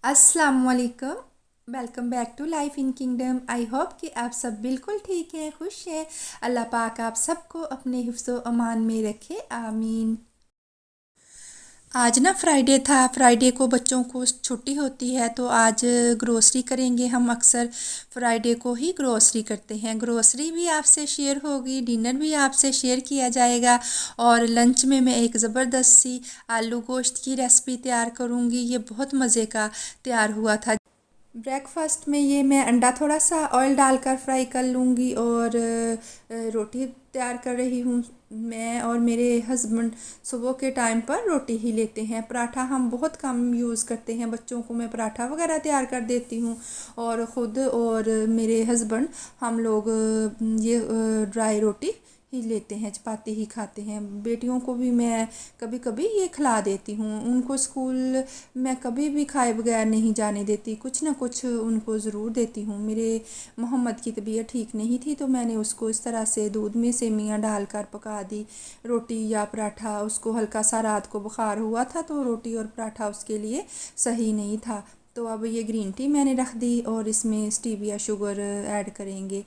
अस्सलामुअलैकुम। Welcome back to life in kingdom. I hope कि आप सब बिल्कुल ठीक हैं, खुश हैं। अल्लाह पाक आप सबको अपने हिफ्ज़ो अमान में रखे, आमीन। आज ना फ्राइडे था। फ्राइडे को बच्चों को छुट्टी होती है तो आज ग्रोसरी करेंगे। हम अक्सर फ्राइडे को ही ग्रोसरी करते हैं। ग्रोसरी भी आपसे शेयर होगी, डिनर भी आपसे शेयर किया जाएगा। और लंच में मैं एक ज़बरदस्त सी आलू गोश्त की रेसिपी तैयार करूँगी। ये बहुत मज़े का तैयार हुआ था। ब्रेकफास्ट में ये मैं अंडा थोड़ा सा ऑयल डालकर फ्राई कर लूँगी और रोटी तैयार कर रही हूँ। मैं और मेरे हस्बैंड सुबह के टाइम पर रोटी ही लेते हैं। पराठा हम बहुत कम यूज़ करते हैं। बच्चों को मैं पराठा वगैरह तैयार कर देती हूँ और ख़ुद और मेरे हस्बैंड हम लोग ये ड्राई रोटी ही लेते हैं, चपाती ही खाते हैं। बेटियों को भी मैं कभी कभी ये खिला देती हूँ। उनको स्कूल मैं कभी भी खाए बगैर नहीं जाने देती, कुछ ना कुछ उनको ज़रूर देती हूँ। मेरे मोहम्मद की तबीयत ठीक नहीं थी तो मैंने उसको इस तरह से दूध में सेमियाँ डालकर पका दी, रोटी या पराठा। उसको हल्का सा रात को बुखार हुआ था तो रोटी और पराठा उसके लिए सही नहीं था। तो अब ये ग्रीन टी मैंने रख दी और इसमें स्टीविया शुगर ऐड करेंगे।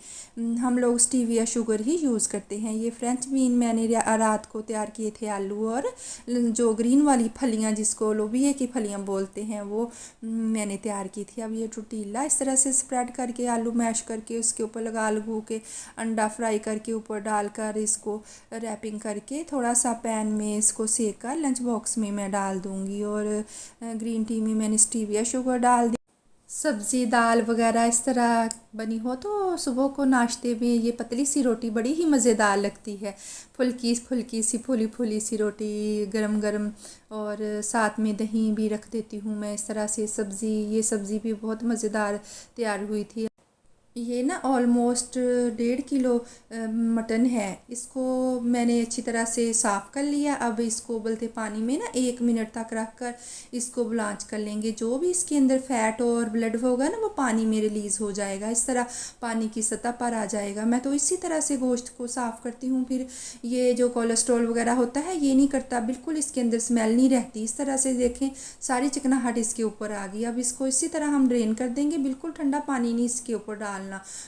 हम लोग स्टीविया शुगर ही यूज़ करते हैं। ये फ्रेंच बीन मैंने रात को तैयार किए थे, आलू और जो ग्रीन वाली फलियां जिसको लोबिया की फलियां बोलते हैं वो मैंने तैयार की थी। अब ये टोटीला इस तरह से स्प्रेड करके आलू मैश करके उसके ऊपर लगा लगू के अंडा फ्राई करके ऊपर डालकर इसको रैपिंग करके थोड़ा सा पैन में इसको सेक कर लंच बॉक्स में मैं डाल दूँगी। और ग्रीन टी में मैंने स्टीविया शुगर डाल दी। सब्ज़ी दाल वगैरह इस तरह बनी हो तो सुबह को नाश्ते में ये पतली सी रोटी बड़ी ही मज़ेदार लगती है। फुल्की फुल्की सी फूली फूली सी रोटी गरम गरम, और साथ में दही भी रख देती हूँ मैं इस तरह से। सब्ज़ी, ये सब्ज़ी भी बहुत मज़ेदार तैयार हुई थी। ये ना ऑलमोस्ट 1.5 किलो मटन है। इसको मैंने अच्छी तरह से साफ़ कर लिया। अब इसको उबलते पानी में ना 1 मिनट तक रख कर इसको ब्लांच कर लेंगे। जो भी इसके अंदर फ़ैट और ब्लड होगा ना वो पानी में रिलीज़ हो जाएगा, इस तरह पानी की सतह पर आ जाएगा। मैं तो इसी तरह से गोश्त को साफ़ करती हूँ। फिर ये जो कोलेस्ट्रॉल वगैरह होता है ये नहीं करता, बिल्कुल इसके अंदर स्मेल नहीं रहती। इस तरह से देखें सारी चिकनाहट इसके ऊपर आ गई। अब इसको इसी तरह हम ड्रेन कर देंगे। बिल्कुल ठंडा पानी नहीं इसके ऊपर डालना,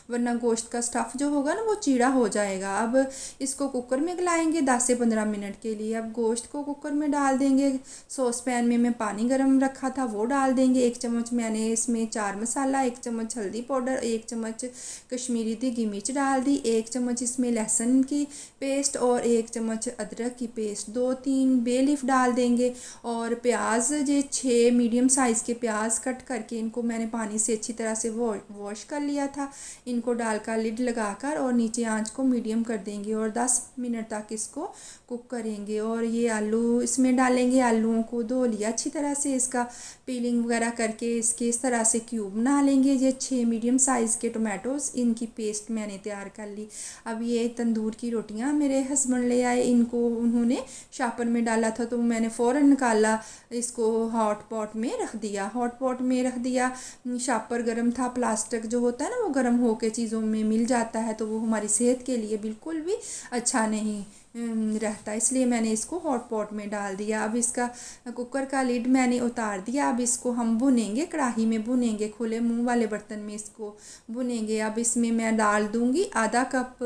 वरना गोश्त का स्टफ़ जो होगा ना वो चीड़ा हो जाएगा। अब इसको कुकर में गलाएंगे 10 से 15 मिनट के लिए। अब गोश्त को कुकर में डाल देंगे। सॉस पैन में मैं पानी गर्म रखा था वो डाल देंगे। 1 चम्मच मैंने इसमें चार मसाला, 1 चम्मच हल्दी पाउडर, 1 चम्मच कश्मीरी देगी मिर्च डाल दी, 1 चम्मच इसमें लहसुन की पेस्ट और 1 चम्मच अदरक की पेस्ट, 2-3 बे लीफ डाल देंगे। और प्याज ये 6 मीडियम साइज़ के प्याज कट करके इनको मैंने पानी से अच्छी तरह से वॉश कर लिया था। इनको डालकर लिड लगाकर और नीचे आंच को मीडियम कर देंगे और 10 मिनट तक इसको कुक करेंगे। और ये आलू इसमें डालेंगे। आलूओं को धो लिया अच्छी तरह से, इसका पीलिंग वगैरह करके इसके इस तरह से क्यूब बना लेंगे। ये 6 मीडियम साइज़ के टोमेटोज़, इनकी पेस्ट मैंने तैयार कर ली। अब ये तंदूर की रोटियां मेरे हस्बैंड ले आए, इनको उन्होंने शापर में डाला था तो मैंने फ़ौरन निकाला, इसको हॉट पॉट में रख दिया। हॉट पॉट में रख दिया, शापर गर्म था। प्लास्टिक जो होता है ना वो गर्म होकर चीज़ों में मिल जाता है तो वो हमारी सेहत के लिए बिल्कुल भी अच्छा नहीं रहता, इसलिए मैंने इसको हॉट पॉट में डाल दिया। अब इसका कुकर का लिड मैंने उतार दिया। अब इसको हम भुनेंगे, कढ़ाई में भुनेंगे, खुले मुंह वाले बर्तन में इसको भुनेंगे। अब इसमें मैं डाल दूंगी आधा कप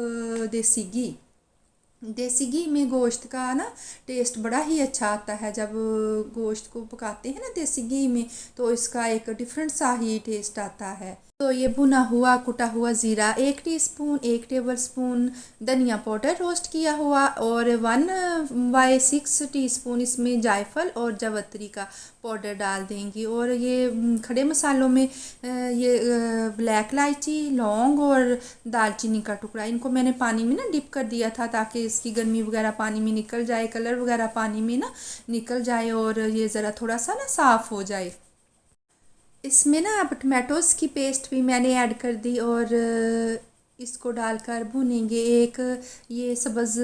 देसी घी। देसी घी में गोश्त का ना टेस्ट बड़ा ही अच्छा आता है। जब गोश्त को पकाते हैं ना देसी घी में तो इसका एक डिफरेंट सा ही टेस्ट आता है। तो ये भुना हुआ कुटा हुआ ज़ीरा 1 टीस्पून, 1 टेबल स्पून धनिया पाउडर रोस्ट किया हुआ और 1/6 टीस्पून इसमें जायफल और जावित्री का पाउडर डाल देंगी। और ये खड़े मसालों में ये ब्लैक इलायची, लौंग और दालचीनी का टुकड़ा, इनको मैंने पानी में ना डिप कर दिया था ताकि इसकी गर्मी वगैरह पानी में निकल जाए, कलर वगैरह पानी में ना निकल जाए और ये ज़रा थोड़ा सा ना साफ़ हो जाए। इसमें ना अब टमाटोज़ की पेस्ट भी मैंने ऐड कर दी और इसको डालकर भूनेंगे। एक ये सब्ज़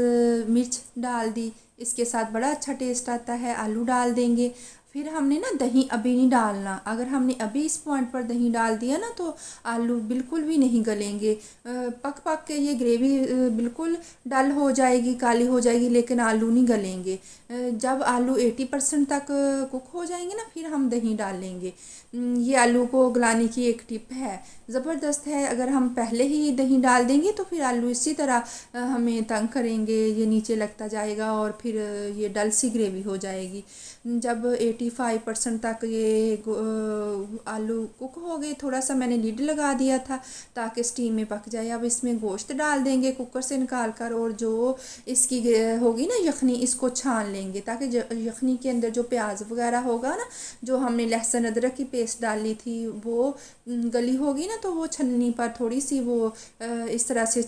मिर्च डाल दी, इसके साथ बड़ा अच्छा टेस्ट आता है। आलू डाल देंगे, फिर हमने ना दही अभी नहीं डालना। अगर हमने अभी इस पॉइंट पर दही डाल दिया ना तो आलू बिल्कुल भी नहीं गलेंगे। पक पक के ये ग्रेवी बिल्कुल डल हो जाएगी, काली हो जाएगी, लेकिन आलू नहीं गलेंगे। जब आलू 80% तक कुक हो जाएंगे ना फिर हम दही डाल लेंगे। ये आलू को गलाने की एक टिप है, ज़बरदस्त है। अगर हम पहले ही दही डाल देंगे तो फिर आलू इसी तरह हमें तंग करेंगे, ये नीचे लगता जाएगा और फिर ये डल सी ग्रेवी हो जाएगी। जब 85% तक ये आलू कुक हो गए, थोड़ा सा मैंने लिड लगा दिया था ताकि स्टीम में पक जाए। अब इसमें गोश्त डाल देंगे कुकर से निकाल कर, और जो इसकी होगी ना यखनी, इसको छान लेंगे ताकि यखनी के अंदर जो प्याज वगैरह होगा ना, जो हमने लहसुन अदरक की पेस्ट डाली थी वो गली होगी ना, तो वो छन्नी पर थोड़ी सी वो इस तरह से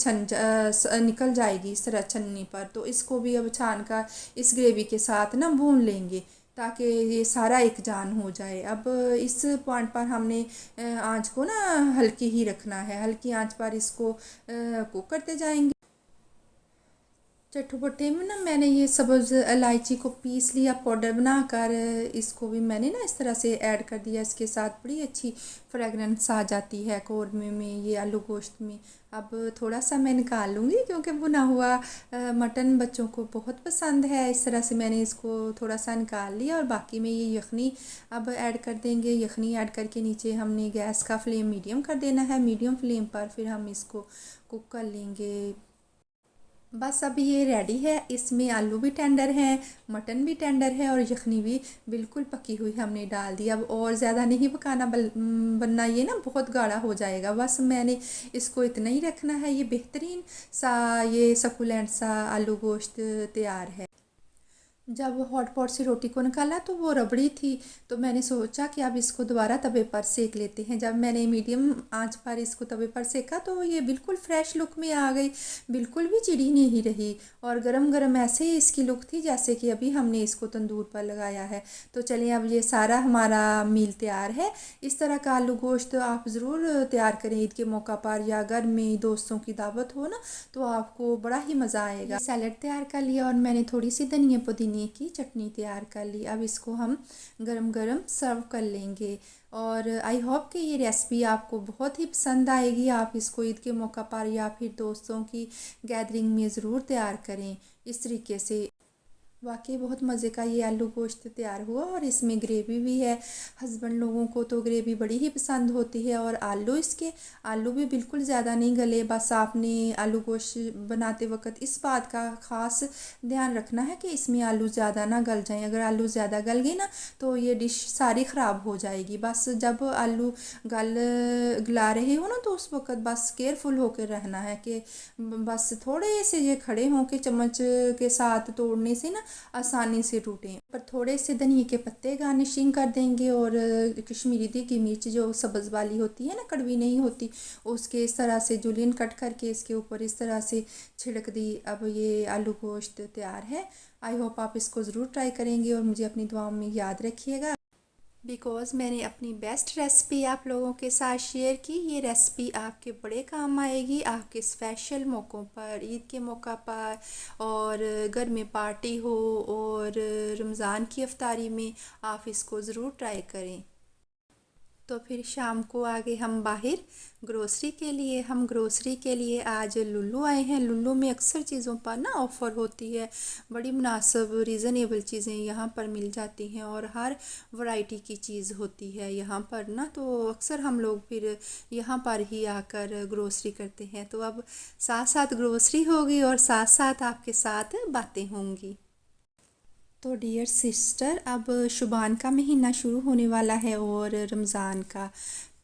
निकल जाएगी इस तरह छन्नी पर। तो इसको भी अब छान कर इस ग्रेवी के साथ ना भून लेंगे ताकि ये सारा एक जान हो जाए। अब इस पॉइंट पर हमने आंच को ना हल्की ही रखना है, हल्की आंच पर इसको कुक करते जाएंगे। चटपटे में ना मैंने ये सब्ज़ इलायची को पीस लिया पाउडर बनाकर, इसको भी मैंने ना इस तरह से ऐड कर दिया। इसके साथ बड़ी अच्छी फ्रेगरेंस आ जाती है कौरमे में, ये आलू गोश्त में। अब थोड़ा सा मैं निकाल लूँगी क्योंकि भुना हुआ मटन बच्चों को बहुत पसंद है। इस तरह से मैंने इसको थोड़ा सा निकाल लिया और बाकी में ये यखनी अब ऐड कर देंगे। यखनी ऐड करके नीचे हमने गैस का फ्लेम मीडियम कर देना है, मीडियम फ्लेम पर फिर हम इसको कुक कर लेंगे। बस अब ये रेडी है। इसमें आलू भी टेंडर हैं, मटन भी टेंडर है और यखनी भी बिल्कुल पकी हुई हमने डाल दी। अब और ज़्यादा नहीं पकाना, वरना ये ना बहुत गाढ़ा हो जाएगा। बस मैंने इसको इतना ही रखना है। ये बेहतरीन सा ये सकुलेंट सा आलू गोश्त तैयार है। जब हॉट पॉट से रोटी को निकाला तो वो रबड़ी थी, तो मैंने सोचा कि अब इसको दोबारा तवे पर सेक लेते हैं। जब मैंने मीडियम आंच पर इसको तवे पर सेका तो ये बिल्कुल फ्रेश लुक में आ गई, बिल्कुल भी चिड़ी नहीं रही और गरम गरम ऐसे ही इसकी लुक थी जैसे कि अभी हमने इसको तंदूर पर लगाया है। तो चलिए अब ये सारा हमारा मील तैयार है। इस तरह का आलू गोश्त आप ज़रूर तैयार करें ईद के मौका पर, या घर में दोस्तों की दावत हो ना तो आपको बड़ा ही मज़ा आएगा। सैलड तैयार कर लिया और मैंने थोड़ी सी धनिया पुदीने की चटनी तैयार कर ली। अब इसको हम गरम गरम सर्व कर लेंगे और आई होप कि ये रेसिपी आपको बहुत ही पसंद आएगी। आप इसको ईद के मौका पर या फिर दोस्तों की गैदरिंग में ज़रूर तैयार करें इस तरीके से। वाकई बहुत मज़े का ये आलू गोश्त तैयार हुआ और इसमें ग्रेवी भी है। हस्बैंड लोगों को तो ग्रेवी बड़ी ही पसंद होती है और आलू भी बिल्कुल ज़्यादा नहीं गले। बस आपने आलू गोश्त बनाते वक्त इस बात का ख़ास ध्यान रखना है कि इसमें आलू ज़्यादा ना गल जाएं। अगर आलू ज़्यादा गल गए ना तो ये डिश सारी ख़राब हो जाएगी। बस जब आलू गला रहे हो ना तो उस वक्त बस केयरफुल होकर रहना है कि बस थोड़े से ये खड़े हों कि चम्मच के साथ तोड़ने से ना आसानी से टूटें। पर थोड़े से धनिए के पत्ते गार्निशिंग कर देंगे और कश्मीरी देगी मिर्च जो सब्ज़ वाली होती है ना, कड़वी नहीं होती, उसके इस तरह से जुलियन कट करके इसके ऊपर इस तरह से छिड़क दी। अब ये आलू गोश्त तैयार है। आई होप आप इसको ज़रूर ट्राई करेंगे और मुझे अपनी दुआओं में याद रखिएगा, बिकॉज़ मैंने अपनी बेस्ट रेसिपी आप लोगों के साथ शेयर की। ये रेसिपी आपके बड़े काम आएगी आपके स्पेशल मौक़ों पर, ईद के मौका पर, और घर में पार्टी हो और रमज़ान की अफ्तारी में आप इसको ज़रूर ट्राई करें। तो फिर शाम को आ गए हम बाहर ग्रोसरी के लिए। हम ग्रोसरी के लिए आज लुल्लू आए हैं। लुल्लू में अक्सर चीज़ों पर ना ऑफ़र होती है, बड़ी मुनासिब रीज़नेबल चीज़ें यहाँ पर मिल जाती हैं और हर वैरायटी की चीज़ होती है यहाँ पर ना। तो अक्सर हम लोग फिर यहाँ पर ही आकर ग्रोसरी करते हैं। तो अब साथ साथ ग्रोसरी होगी और साथ साथ आपके साथ बातें होंगी। तो डियर सिस्टर, अब शुबान का महीना शुरू होने वाला है और रमज़ान का।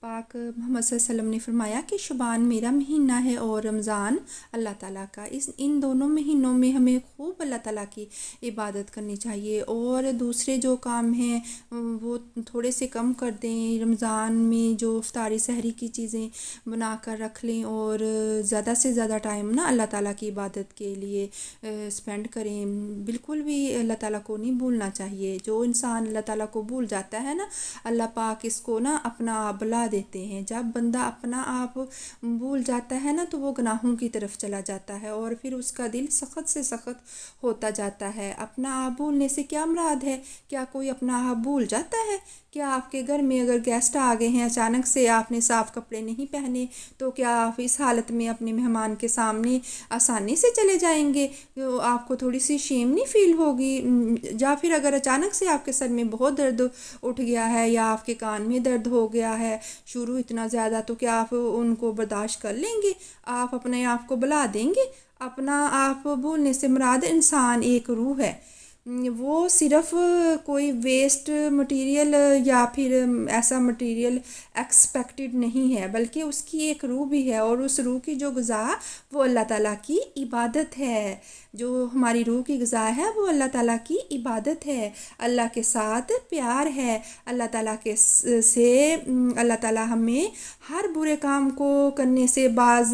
पाक मोहम्मद सल्लल्लाहु अलैहि वसल्लम ने फरमाया कि शुबान मेरा महीना है और रमज़ान अल्लाह ताला का। इन दोनों महीनों में हमें खूब अल्लाह ताला की इबादत करनी चाहिए और दूसरे जो काम हैं वो थोड़े से कम कर दें। रमज़ान में जो इफ्तारी सहरी की चीज़ें बना कर रख लें और ज़्यादा से ज़्यादा टाइम ना अल्लाह ताला की इबादत के लिए स्पेंड करें। बिल्कुल भी अल्लाह ताला को नहीं भूलना चाहिए। जो इंसान अल्लाह ताला को भूल जाता है ना, अल्लाह पाक इसको ना अपना भुला देते हैं। जब बंदा अपना आप भूल जाता है ना तो वो गुनाहों की तरफ चला जाता है और फिर उसका दिल सख्त से सख्त होता जाता है। अपना आप भूलने से क्या मुराद है? क्या कोई अपना आप भूल जाता है? क्या आपके घर में अगर गेस्ट आ गए हैं अचानक से, आपने साफ़ कपड़े नहीं पहने, तो क्या आप इस हालत में अपने मेहमान के सामने आसानी से चले जाएंगे? तो आपको थोड़ी सी शेम नहीं फील होगी? या फिर अगर अचानक से आपके सर में बहुत दर्द उठ गया है या आपके कान में दर्द हो गया है शुरू इतना ज़्यादा, तो क्या आप उनको बर्दाश्त कर लेंगे? आप अपने आप को बुला देंगे? अपना आप भूलने से मुराद इंसान एक रूह है, वो सिर्फ कोई वेस्ट मटेरियल या फिर ऐसा मटेरियल एक्सपेक्टेड नहीं है, बल्कि उसकी एक रूह भी है और उस रूह की जो ग़िज़ा वो अल्लाह ताला की इबादत है। जो हमारी रूह की ग़िज़ा है वो अल्लाह ताला की इबादत है, अल्लाह के साथ प्यार है। अल्लाह ताला के से अल्लाह ताला हमें हर बुरे काम को करने से बाज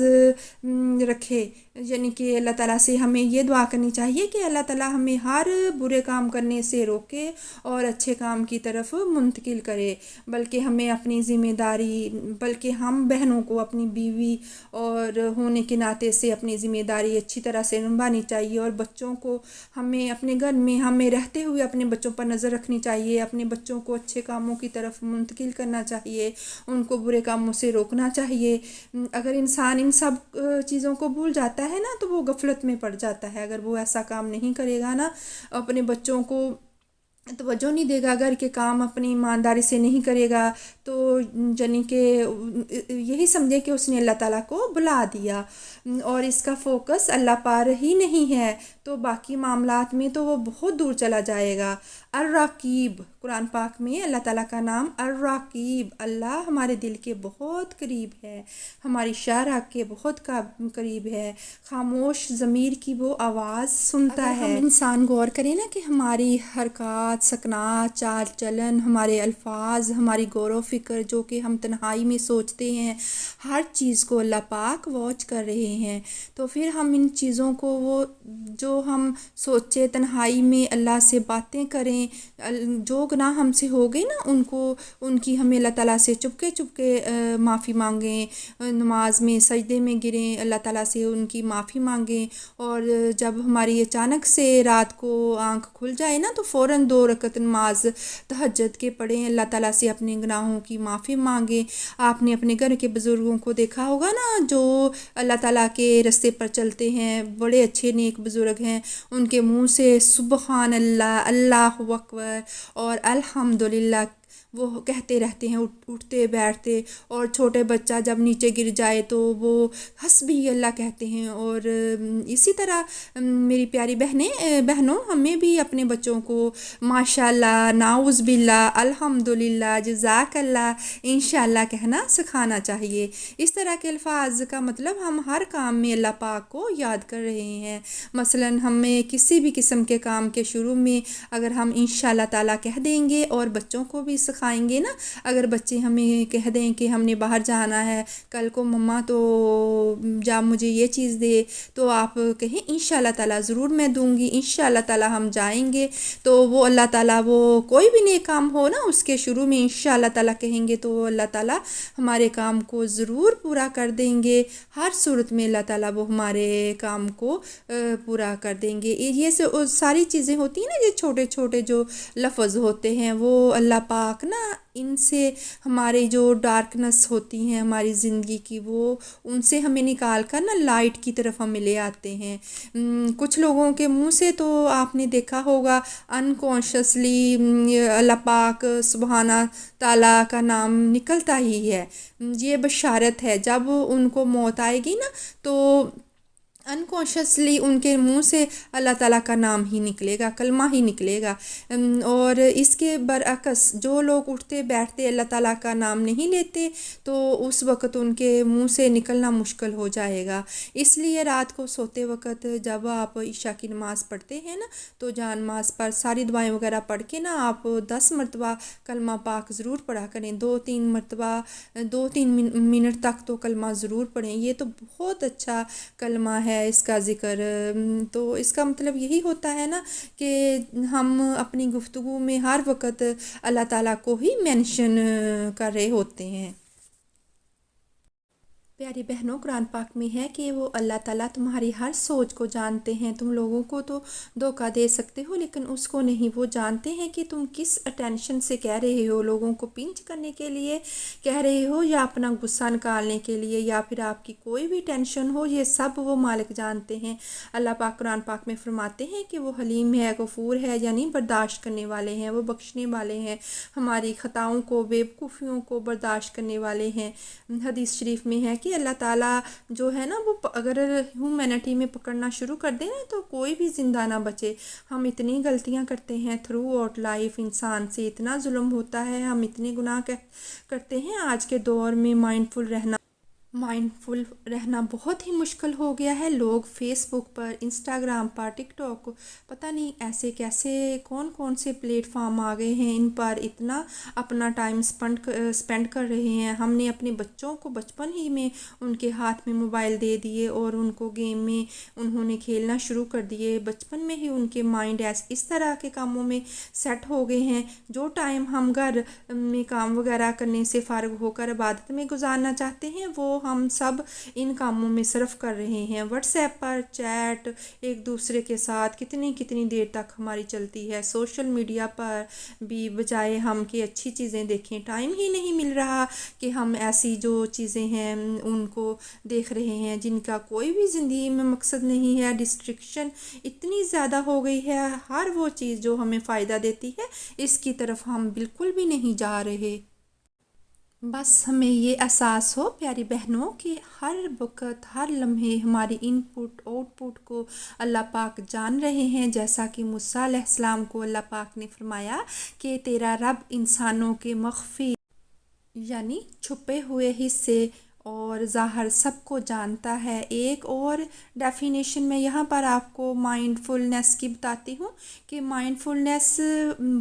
रखे, यानी कि अल्लाह ताला से हमें ये दुआ करनी चाहिए कि अल्लाह ताला हमें हर बुरे काम करने से रोके और अच्छे काम की तरफ मुंतकिल करे। बल्कि हमें अपनी ज़िम्मेदारी, बल्कि हम बहनों को अपनी बीवी और होने के नाते से अपनी ज़िम्मेदारी अच्छी तरह से निभानी चाहिए और बच्चों को हमें अपने घर में हमें रहते हुए अपने बच्चों पर नज़र रखनी चाहिए। अपने बच्चों को अच्छे कामों की तरफ मुंतकिल करना चाहिए, उनको बुरे कामों से रोकना चाहिए। अगर इंसान इन सब चीज़ों को भूल जाता है ना तो वो गफलत में पड़ जाता है। अगर वो ऐसा काम नहीं करेगा ना, अपने बच्चों को तवज्जो नहीं देगा, घर के काम अपनी ईमानदारी से नहीं करेगा, तो यानी कि यही समझे कि उसने अल्लाह ताला को बुला दिया और इसका फोकस अल्लाह पर ही नहीं है, तो बाकी मामलात में तो वो बहुत दूर चला जाएगा। अर्राकीब, कुरान पाक में अल्लाह ताला का नाम अर्राकीब, अल्लाह हमारे दिल के बहुत करीब है, हमारी शाहरा के बहुत करीब है, खामोश ज़मीर की वो आवाज़ सुनता है। हम इंसान गौर करें ना कि हमारी हरकत, सकनात, चाल चलन, हमारे अल्फाज, हमारी गौर फ़िक्र जो कि हम तन्हाई में सोचते हैं, हर चीज़ को अल्लाह पाक वॉच कर रहे हैं। तो फिर हम इन चीज़ों को, वो जो हम सोचे तन्हाई में अल्लाह से बातें करें, जो गुनाह हमसे हो गए ना उनकी हमें अल्लाह ताला से चुपके चुपके माफ़ी मांगें, नमाज में सजदे में गिरें, अल्लाह ताला से उनकी माफ़ी मांगें। और जब हमारी अचानक से रात को आँख खुल जाए ना तो फ़ौरन 2 रकत नमाज तहज्जुद के पढ़ें, अल्लाह ताला से अपने गुनाहों की माफ़ी मांगें। आपने अपने घर के बुज़ुर्गों को देखा होगा ना जो अल्लाह ताला के रास्ते पर चलते हैं, बड़े अच्छे नेक बुज़ुर्ग हैं, उनके मुँह से सुबहान अल्लाह, अल्लाहु अकबर और अल्हम्दुलिल्लाह वो कहते रहते हैं उठते बैठते। और छोटे बच्चा जब नीचे गिर जाए तो वो हस्बी अल्लाह कहते हैं। और इसी तरह मेरी प्यारी बहनों, हमें भी अपने बच्चों को माशाल्लाह, नाउज़ बिल्लाह, अल्हम्दुलिल्लाह, जज़ाकल्लाह, इंशाल्लाह कहना सिखाना चाहिए। इस तरह के अल्फाज का मतलब हम हर काम में अल्लाह पाक को याद कर रहे हैं। मसलन हमें किसी भी किस्म के काम के शुरू में अगर हम इंशाल्लाह ताला कह देंगे और बच्चों को भी सिखाएंगे ना, अगर बच्चे हमें कह दें कि हमने बाहर जाना है कल को मम्मा, तो जा मुझे ये चीज़ दे, तो आप कहें इंशाल्लाह ताला ज़रूर मैं दूंगी, इंशाल्लाह ताला हम जाएंगे। तो वो अल्लाह ताला, वो कोई भी नेक काम हो ना उसके शुरू में इंशाल्लाह ताला कहेंगे तो वो अल्लाह ताला हमारे काम को ज़रूर पूरा कर देंगे। हर सूरत में अल्लाह ताला वो हमारे काम को पूरा कर देंगे। ये सारी चीज़ें होती हैं ना, ये छोटे छोटे जो लफ्ज़ होते हैं, वो अल्लाह पाक ना इनसे हमारे जो डार्कनेस होती हैं हमारी ज़िंदगी की, वो उनसे हमें निकाल कर ना लाइट की तरफ हमें ले आते हैं। कुछ लोगों के मुंह से तो आपने देखा होगा अनकॉन्शियसली अल्लाह पाक सुबहाना ताला का नाम निकलता ही है। ये बशारत है, जब उनको मौत आएगी ना तो अनकॉन्शियसली उनके मुंह से अल्लाह ताला का नाम ही निकलेगा, कलमा ही निकलेगा। और इसके बरअक्स जो लोग उठते बैठते अल्लाह ताला का नाम नहीं लेते तो उस वक़्त उनके मुंह से निकलना मुश्किल हो जाएगा। इसलिए रात को सोते वक़्त जब आप ईशा की नमाज़ पढ़ते हैं ना, तो जान नमाज पर सारी दुआएं वगैरह पढ़ के ना आप 10 मरतबा कलमा पाक ज़रूर पढ़ा करें। 2-3 मरतबा 2-3 मिनट तक तो कलमा ज़रूर पढ़ें। ये तो बहुत अच्छा कलमा है, इसका ज़िक्र। तो इसका मतलब यही होता है ना कि हम अपनी गुफ्तगू में हर वक़्त अल्लाह ताला को ही मेंशन कर रहे होते हैं। प्यारी बहनों, कुरान पाक में है कि वो अल्लाह ताला तुम्हारी हर सोच को जानते हैं। तुम लोगों को तो धोखा दे सकते हो लेकिन उसको नहीं। वो जानते हैं कि तुम किस अटेंशन से कह रहे हो, लोगों को पिंच करने के लिए कह रहे हो या अपना गुस्सा निकालने के लिए या फिर आपकी कोई भी टेंशन हो, ये सब वो मालिक जानते हैं। अल्लाह पाक कुरान पाक में फरमाते हैं कि वो हलीम है, गफूर है, यानी बर्दाश्त करने वाले हैं, वो बख्शने वाले हैं, हमारी ख़ताओं को, बेवकूफ़ियों को बर्दाश्त करने वाले हैं। हदीस शरीफ में है कि अल्लाह ताला जो है ना वो अगर ह्यूमैनिटी में पकड़ना शुरू कर दें ना तो कोई भी ज़िंदा ना बचे। हम इतनी गलतियां करते हैं थ्रू आउट लाइफ, इंसान से इतना जुल्म होता है, हम इतने गुनाह करते हैं। आज के दौर में माइंडफुल रहना बहुत ही मुश्किल हो गया है। लोग फेसबुक पर, इंस्टाग्राम पर, टिकटॉक, पता नहीं ऐसे कैसे कौन कौन से प्लेटफॉर्म आ गए हैं, इन पर इतना अपना टाइम स्पेंड कर रहे हैं। हमने अपने बच्चों को बचपन ही में उनके हाथ में मोबाइल दे दिए और उनको गेम में उन्होंने खेलना शुरू कर दिए। बचपन में ही उनके माइंड इस तरह के कामों में सेट हो गए हैं। जो टाइम हम घर में काम वगैरह करने से फ़ारिग होकर इबादत में गुजारना चाहते हैं वो हम सब इन कामों में सर्फ कर रहे हैं। व्हाट्सएप पर चैट एक दूसरे के साथ कितनी कितनी देर तक हमारी चलती है। सोशल मीडिया पर भी बजाय हम कि अच्छी चीज़ें देखें, टाइम ही नहीं मिल रहा कि हम ऐसी जो चीज़ें हैं उनको देख रहे हैं जिनका कोई भी ज़िंदगी में मकसद नहीं है। डिस्ट्रैक्शन इतनी ज़्यादा हो गई है, हर वो चीज़ जो हमें फ़ायदा देती है इसकी तरफ हम बिल्कुल भी नहीं जा रहे। बस हमें ये एहसास हो प्यारी बहनों कि हर वक्त हर लम्हे हमारी इनपुट आउटपुट को अल्लाह पाक जान रहे हैं। जैसा कि मूसा अलैहिस्सलाम को अल्लाह पाक ने फरमाया कि तेरा रब इंसानों के मख्फी यानी छुपे हुए हिस्से और ज़ाहिर सबको जानता है। एक और डेफिनेशन मैं यहाँ पर आपको माइंडफुलनेस की बताती हूँ कि माइंडफुलनेस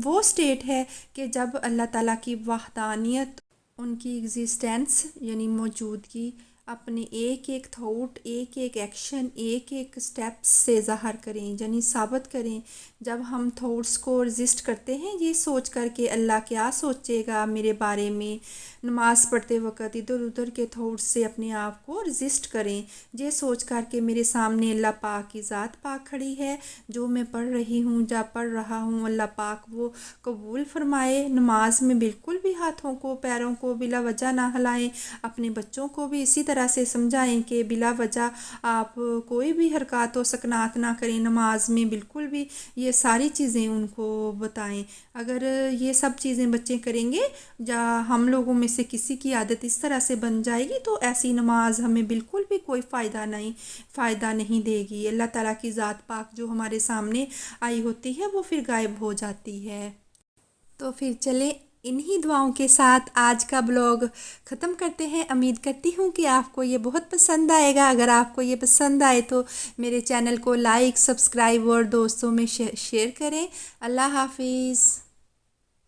वो स्टेट है कि जब अल्लाह ताला की वहदानियत, उनकी एग्जिस्टेंस यानी मौजूदगी अपने एक एक थॉट, एक एक एक्शन, एक एक स्टेप्स से ज़ाहिर करें, यानी साबित करें। जब हम थॉट्स को रजिस्ट करते हैं ये सोच कर के अल्लाह क्या सोचेगा मेरे बारे में, नमाज़ पढ़ते वक्त इधर उधर के थॉट्स से अपने आप को रजिस्ट करें, ये सोच कर के मेरे सामने अल्लाह पाक की ज़ात पाक खड़ी है, जो मैं पढ़ रही हूँ, जब पढ़ रहा हूँ अल्लाह पाक वो कबूल फरमाए। नमाज में बिल्कुल भी हाथों को पैरों को बिला वजह ना हिलाएं। अपने बच्चों को भी इसी तरह से समझाएं कि बिला वजह आप कोई भी हरकत व सकनात ना करें नमाज में, बिल्कुल भी ये सारी चीज़ें उनको बताएं। अगर ये सब चीज़ें बच्चे करेंगे या हम लोगों में से किसी की आदत इस तरह से बन जाएगी तो ऐसी नमाज हमें बिल्कुल भी कोई फ़ायदा नहीं देगी। अल्लाह ताला की ज़ात पाक जो हमारे सामने आई होती है वो फिर गायब हो जाती है। तो फिर चले इन्हीं दुआओं के साथ आज का ब्लॉग ख़त्म करते हैं। उम्मीद करती हूँ कि आपको ये बहुत पसंद आएगा। अगर आपको ये पसंद आए तो मेरे चैनल को लाइक, सब्सक्राइब और दोस्तों में शेयर करें। अल्लाह हाफिज़।